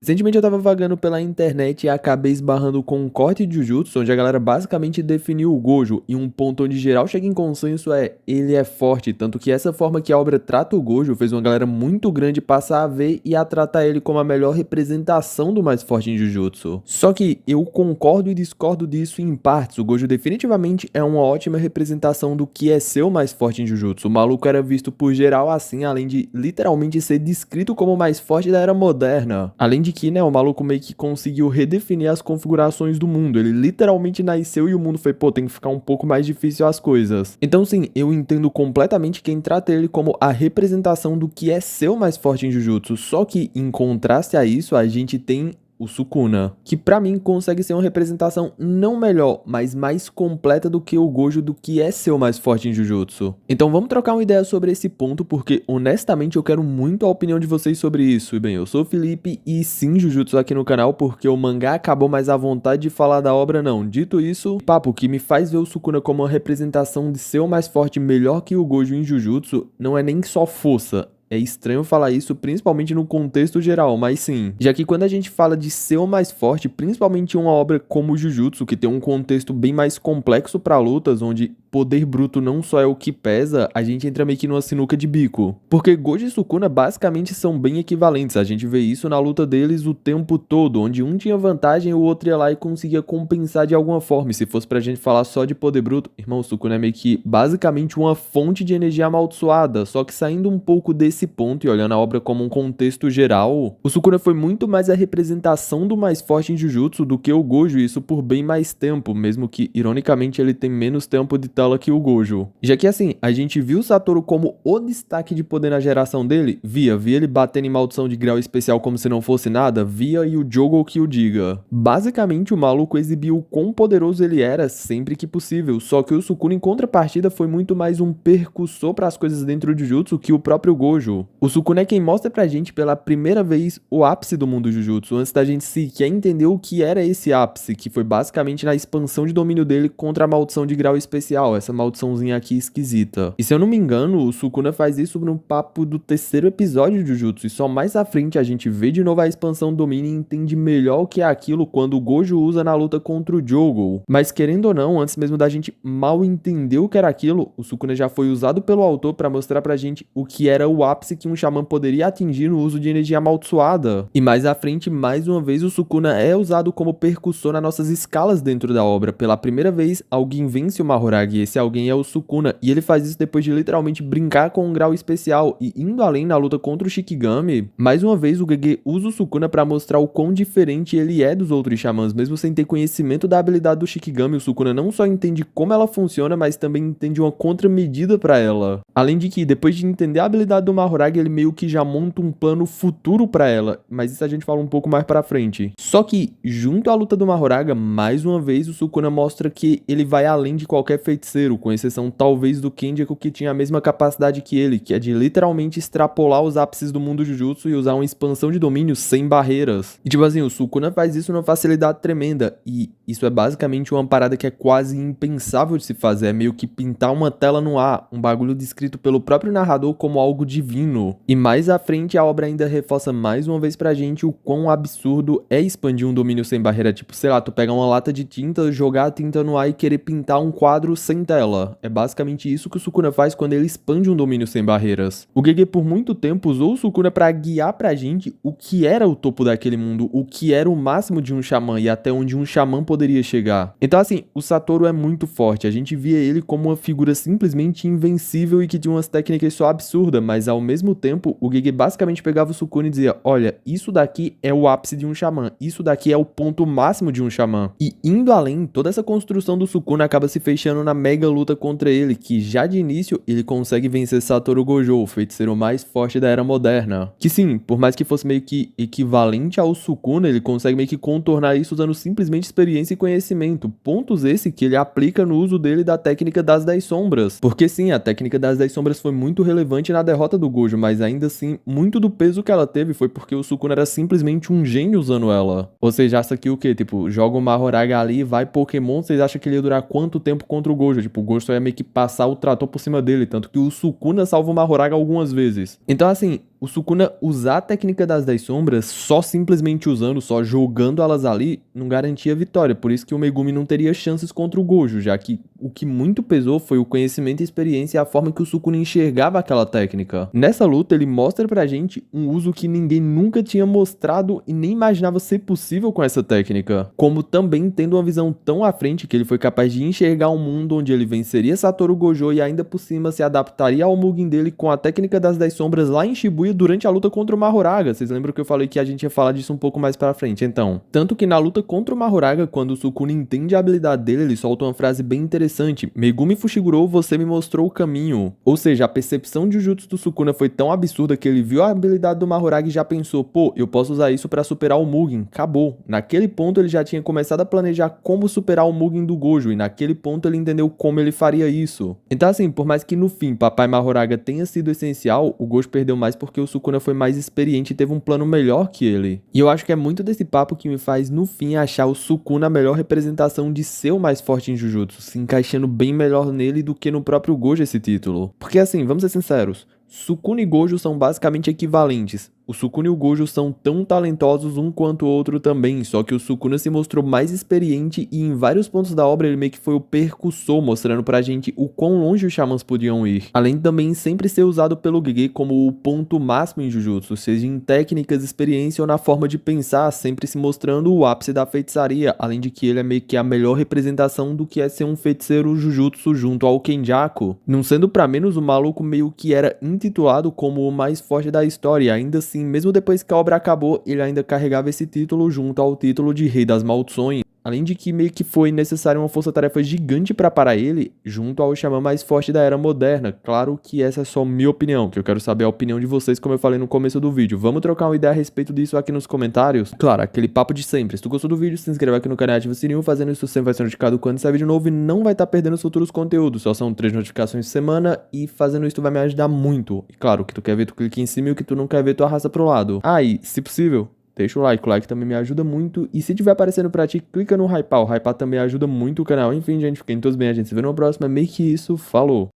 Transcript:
Recentemente eu tava vagando pela internet e acabei esbarrando com um corte de Jujutsu, onde a galera basicamente definiu o Gojo, e um ponto onde geral chega em consenso é, ele é forte, tanto que essa forma que a obra trata o Gojo fez uma galera muito grande passar a ver e a tratar ele como a melhor representação do mais forte em Jujutsu. Só que eu concordo e discordo disso em partes, o Gojo definitivamente é uma ótima representação do que é ser o mais forte em Jujutsu, o maluco era visto por geral assim, além de literalmente ser descrito como o mais forte da era moderna. Além de que, né, o maluco meio que conseguiu redefinir as configurações do mundo. Ele literalmente nasceu e o mundo foi, pô, tem que ficar um pouco mais difícil as coisas. Então, sim, eu entendo completamente quem trata ele como a representação do que é ser o mais forte em Jujutsu. Só que, em contraste a isso, a gente tem o Sukuna, que pra mim consegue ser uma representação não melhor, mas mais completa do que o Gojo do que é ser o mais forte em Jujutsu. Então vamos trocar uma ideia sobre esse ponto, porque honestamente eu quero muito a opinião de vocês sobre isso. E bem, eu sou o Felipe e sim Jujutsu aqui no canal, porque o mangá acabou, mas a vontade de falar da obra não. Dito isso, papo que me faz ver o Sukuna como uma representação de ser o mais forte melhor que o Gojo em Jujutsu não é nem só força. É estranho falar isso, principalmente no contexto geral, mas sim. Já que quando a gente fala de ser o mais forte, principalmente em uma obra como Jujutsu, que tem um contexto bem mais complexo para lutas, onde poder bruto não só é o que pesa, a gente entra meio que numa sinuca de bico. Porque Gojo e Sukuna basicamente são bem equivalentes, a gente vê isso na luta deles o tempo todo, onde um tinha vantagem e o outro ia lá e conseguia compensar de alguma forma. E se fosse pra gente falar só de poder bruto, irmão, o Sukuna é meio que basicamente uma fonte de energia amaldiçoada, só que saindo um pouco desse ponto e olhando a obra como um contexto geral, o Sukuna foi muito mais a representação do mais forte em Jujutsu do que o Gojo, e isso por bem mais tempo, mesmo que, ironicamente, ele tem menos tempo de tela que o Gojo. Já que assim, a gente viu o Satoru como o destaque de poder na geração dele, via ele batendo em maldição de grau especial como se não fosse nada, via e o Jogo que o diga. Basicamente, o maluco exibiu o quão poderoso ele era sempre que possível, só que o Sukuna em contrapartida foi muito mais um percussor para as coisas dentro de Jujutsu que o próprio Gojo. O Sukuna é quem mostra pra gente pela primeira vez o ápice do mundo Jujutsu, antes da gente sequer entender o que era esse ápice, que foi basicamente na expansão de domínio dele contra a maldição de grau especial, essa maldiçãozinha aqui esquisita. E se eu não me engano, o Sukuna faz isso no papo do terceiro episódio de Jujutsu, e só mais à frente a gente vê de novo a expansão do domínio e entende melhor o que é aquilo quando o Gojo usa na luta contra o Jogo. Mas querendo ou não, antes mesmo da gente mal entender o que era aquilo, o Sukuna já foi usado pelo autor pra mostrar pra gente o que era o ápice que um xamã poderia atingir no uso de energia amaldiçoada. E mais à frente, mais uma vez, o Sukuna é usado como percussor nas nossas escalas dentro da obra. Pela primeira vez, alguém vence o Mahoragi, e esse alguém é o Sukuna, e ele faz isso depois de literalmente brincar com um grau especial, e indo além na luta contra o Shikigami, mais uma vez o Gege usa o Sukuna para mostrar o quão diferente ele é dos outros xamãs, mesmo sem ter conhecimento da habilidade do Shikigami, o Sukuna não só entende como ela funciona, mas também entende uma contramedida para ela. Além de que, depois de entender a habilidade do Mahoragi, ele meio que já monta um plano futuro pra ela, mas isso a gente fala um pouco mais pra frente. Só que, junto à luta do Mahoraga, mais uma vez o Sukuna mostra que ele vai além de qualquer feiticeiro, com exceção talvez do Kenjaku, que tinha a mesma capacidade que ele, que é de literalmente extrapolar os ápices do mundo Jujutsu e usar uma expansão de domínio sem barreiras. E tipo assim, o Sukuna faz isso numa facilidade tremenda, e isso é basicamente uma parada que é quase impensável de se fazer, é meio que pintar uma tela no ar, um bagulho descrito pelo próprio narrador como algo divino. E mais à frente a obra ainda reforça mais uma vez pra gente o quão absurdo é expandir um domínio sem barreira, tipo, sei lá, tu pegar uma lata de tinta, jogar a tinta no ar e querer pintar um quadro sem tela. É basicamente isso que o Sukuna faz quando ele expande um domínio sem barreiras. O Gege por muito tempo usou o Sukuna pra guiar pra gente o que era o topo daquele mundo, o que era o máximo de um xamã e até onde um xamã poderia chegar. Então assim, o Satoru é muito forte, a gente via ele como uma figura simplesmente invencível e que tinha umas técnicas só absurdas, mas ao mesmo tempo, o Gege basicamente pegava o Sukuna e dizia, olha, isso daqui é o ápice de um xamã, isso daqui é o ponto máximo de um xamã. E indo além, toda essa construção do Sukuna acaba se fechando na mega luta contra ele, que já de início ele consegue vencer Satoru Gojo, o feiticeiro mais forte da era moderna. Que sim, por mais que fosse meio que equivalente ao Sukuna, ele consegue meio que contornar isso usando simplesmente experiência e conhecimento, pontos esse que ele aplica no uso dele da técnica das 10 sombras. Porque sim, a técnica das 10 sombras foi muito relevante na derrota do Gojo, mas ainda assim, muito do peso que ela teve foi porque o Sukuna era simplesmente um gênio usando ela. Ou seja, acha que o quê? Tipo, joga o Mahoraga ali, vai Pokémon, vocês acham que ele ia durar quanto tempo contra o Gojo? Tipo, o Gojo só ia meio que passar o trator por cima dele, tanto que o Sukuna salva o Mahoraga algumas vezes. Então assim, o Sukuna usar a técnica das 10 sombras, só simplesmente usando, só jogando elas ali, não garantia vitória. Por isso que o Megumi não teria chances contra o Gojo, já que o que muito pesou foi o conhecimento e experiência e a forma que o Sukuna enxergava aquela técnica. Nessa luta, ele mostra pra gente um uso que ninguém nunca tinha mostrado e nem imaginava ser possível com essa técnica. Como também tendo uma visão tão à frente que ele foi capaz de enxergar um mundo onde ele venceria Satoru Gojo e ainda por cima se adaptaria ao Mugen dele com a técnica das 10 sombras lá em Shibuya durante a luta contra o Mahoraga. Vocês lembram que eu falei que a gente ia falar disso um pouco mais pra frente, então. Tanto que na luta contra o Mahoraga, quando o Sukuna entende a habilidade dele, ele solta uma frase bem interessante: Megumi Fushiguro, você me mostrou o caminho. Ou seja, a percepção de Jutsu do Sukuna foi tão absurda que ele viu a habilidade do Mahoraga e já pensou, pô, eu posso usar isso pra superar o Mugen. Acabou. Naquele ponto ele já tinha começado a planejar como superar o Mugen do Gojo, e naquele ponto ele entendeu como ele faria isso. Então assim, por mais que no fim Papai Mahoraga tenha sido essencial, o Gojo perdeu mais porque o Sukuna foi mais experiente e teve um plano melhor que ele. E eu acho que é muito desse papo que me faz no fim achar o Sukuna a melhor representação de ser o mais forte em Jujutsu, se encaixando bem melhor nele do que no próprio Gojo esse título. Porque assim, vamos ser sinceros, Sukuna e Gojo são basicamente equivalentes. O Sukuna e o Gojo são tão talentosos um quanto o outro também, só que o Sukuna se mostrou mais experiente e em vários pontos da obra ele meio que foi o percussor, mostrando pra gente o quão longe os Xamãs podiam ir. Além de também sempre ser usado pelo Gege como o ponto máximo em Jujutsu, seja em técnicas, experiência ou na forma de pensar, sempre se mostrando o ápice da feitiçaria, além de que ele é meio que a melhor representação do que é ser um feiticeiro Jujutsu junto ao Kenjaku. Não sendo pra menos, o maluco meio que era intitulado como o mais forte da história, e ainda assim, mesmo depois que a obra acabou, ele ainda carregava esse título junto ao título de Rei das Maldições. Além de que meio que foi necessário uma força-tarefa gigante para parar ele, junto ao Xamã mais forte da era moderna. Claro que essa é só minha opinião, que eu quero saber a opinião de vocês, como eu falei no começo do vídeo. Vamos trocar uma ideia a respeito disso aqui nos comentários? Claro, aquele papo de sempre. Se tu gostou do vídeo, se inscreve aqui no canal e ativa o sininho, fazendo isso sempre vai ser notificado quando sair vídeo novo e não vai estar perdendo os futuros conteúdos. Só são 3 notificações por semana e fazendo isso tu vai me ajudar muito. E claro, o que tu quer ver, tu clica em cima e o que tu não quer ver, tu arrasta pro lado. E, se possível, deixa o like também me ajuda muito. E se tiver aparecendo pra ti, clica no hypar. O hypar também ajuda muito o canal. Enfim, gente, fiquem todos bem. A gente se vê no próximo. É meio que isso. Falou!